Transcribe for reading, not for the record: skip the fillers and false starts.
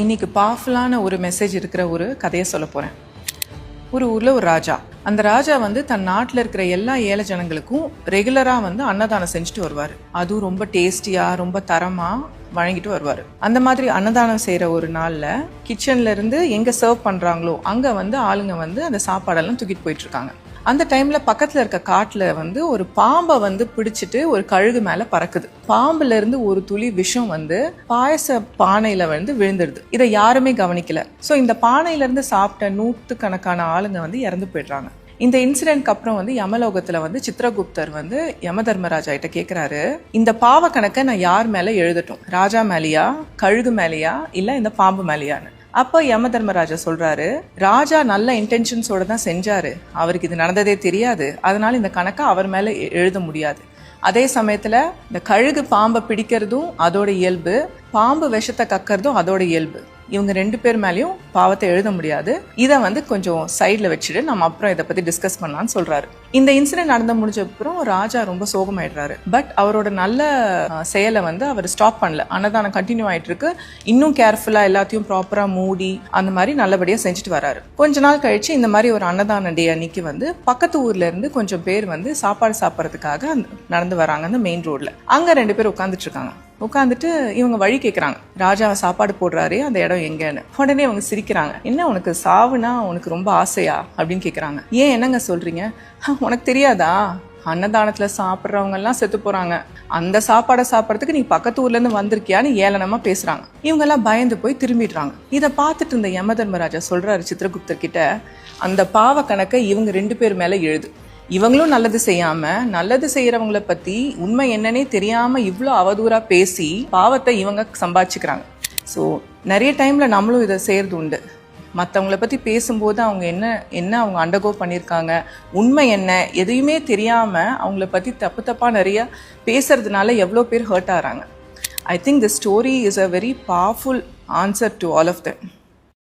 இன்னைக்கு பவர்ஃபுல்லான ஒரு மெசேஜ் இருக்கிற ஒரு கதையை சொல்ல போகிறேன். ஒரு ஊரில் ஒரு ராஜா. அந்த ராஜா தன் நாட்டில் இருக்கிற எல்லா ஏழை ஜனங்களுக்கும் ரெகுலராக அன்னதானம் செஞ்சுட்டு வருவார். அதுவும் ரொம்ப டேஸ்டியாக ரொம்ப தரமாக வழங்கிட்டு வருவார். அந்த மாதிரி அன்னதானம் செய்கிற ஒரு நாளில் கிச்சன்லேருந்து எங்கே சர்வ் பண்ணுறாங்களோ அங்கே ஆளுங்க அந்த சாப்பாடெல்லாம் தூக்கிட்டு போயிட்டுருக்காங்க. அந்த டைமில் பக்கத்தில் இருக்க காட்டில் ஒரு பாம்பை பிடிச்சிட்டு ஒரு கழுகு மேலே பறக்குது. பாம்புலேருந்து ஒரு துளி விஷம் பாயச பானையில் விழுந்துடுது. இதை யாருமே கவனிக்கல. ஸோ இந்த பானையிலேருந்து சாப்பிட்ட நூற்றுக்கணக்கான ஆளுங்க இறந்து போயிடுறாங்க. இந்த இன்சிடென்ட்க்கு அப்புறம் யமலோகத்தில் சித்ரகுப்தர் யமதர்மராஜா கிட்ட கேட்குறாரு, இந்த பாவ கணக்கை நான் யார் மேலே எழுதட்டும்? ராஜா மேலேயா, கழுகு மேலேயா, இல்லை இந்த பாம்பு மேலேயான்னு. அப்போ யமதர்மராஜா சொல்றாரு, ராஜா நல்ல இன்டென்ஷன்ஸோட தான் செஞ்சாரு, அவருக்கு இது நடந்ததே தெரியாது, அதனால இந்த கணக்கை அவர் மேல எழுத முடியாது. அதே சமயத்துல இந்த கழுகு பாம்பை பிடிக்கிறதும் அதோட இயல்பு, பாம்பு விஷத்தை கக்கிறதும் அதோட இயல்பு. இவங்க 2 பேர் மேலேயும் பாவத்தை எழுத முடியாது. இதை கொஞ்சம் சைடில் வச்சுட்டு நம்ம அப்புறம் இதை பற்றி டிஸ்கஸ் பண்ணலான்னு சொல்கிறாரு. இந்த இன்சிடென்ட் நடந்து முடிஞ்ச அப்புறம் ராஜா ரொம்ப சோகமாயிடுறாரு. பட் அவரோட நல்ல செயலை அவர் ஸ்டாப் பண்ணல. அன்னதானம் கண்டினியூ ஆகிட்டு இருக்கு. இன்னும் கேர்ஃபுல்லாக எல்லாத்தையும் ப்ராப்பராக மூடி அந்த மாதிரி நல்லபடியாக செஞ்சுட்டு வராரு. கொஞ்ச நாள் கழிச்சு இந்த மாதிரி ஒரு அன்னதான டே அன்னைக்கு பக்கத்து ஊர்ல இருந்து கொஞ்சம் பேர் சாப்பாடு சாப்பிட்றதுக்காக நடந்து வராங்க. அந்த மெயின் ரோட்ல அங்கே 2 பேர் உட்காந்துட்டு இருக்காங்க. உட்காந்துட்டு இவங்க வழி கேட்குறாங்க, ராஜாவை சாப்பாடு போடுறாரு அந்த இடம் எங்கன்னு. உடனே அவங்க சிரிக்கிறாங்க, என்ன உனக்கு சாவுனா உனக்கு ரொம்ப ஆசையா அப்படின்னு கேட்குறாங்க. ஏன் என்னங்க சொல்றீங்க? உனக்கு தெரியாதா, அன்னதானத்தில் சாப்பிட்றவங்க எல்லாம் செத்து போறாங்க, அந்த சாப்பாடை சாப்பிட்றதுக்கு நீ பக்கத்து ஊர்ல இருந்து வந்திருக்கியான்னு ஏளனமா பேசுறாங்க. இவங்க எல்லாம் பயந்து போய் திரும்பிடுறாங்க. இதை பார்த்துட்டு இருந்த யமதர்மராஜா சொல்றாரு சித்ரகுப்தர் கிட்ட, அந்த பாவ கணக்கை இவங்க 2 பேர் மேல எழுது. இவங்களும் நல்லது செய்யாம நல்லது செய்யறவங்கள பத்தி உண்மை என்னன்னே தெரியாம இவ்வளோ அவதூறா பேசி பாவத்தை இவங்க சம்பாதிச்சுக்கிறாங்க. ஸோ நிறைய டைம்ல நம்மளும் இதை செய்யறது உண்டு. மற்றவங்கள பத்தி பேசும்போது அவங்க என்ன அவங்க அண்டர்கோ பண்ணியிருக்காங்க, உண்மை என்ன, எதையுமே தெரியாம அவங்கள பத்தி தப்பா நிறைய பேசுறதுனால எவ்வளோ பேர் ஹர்ட் ஆகிறாங்க. I think the story is a very powerful answer to all of them.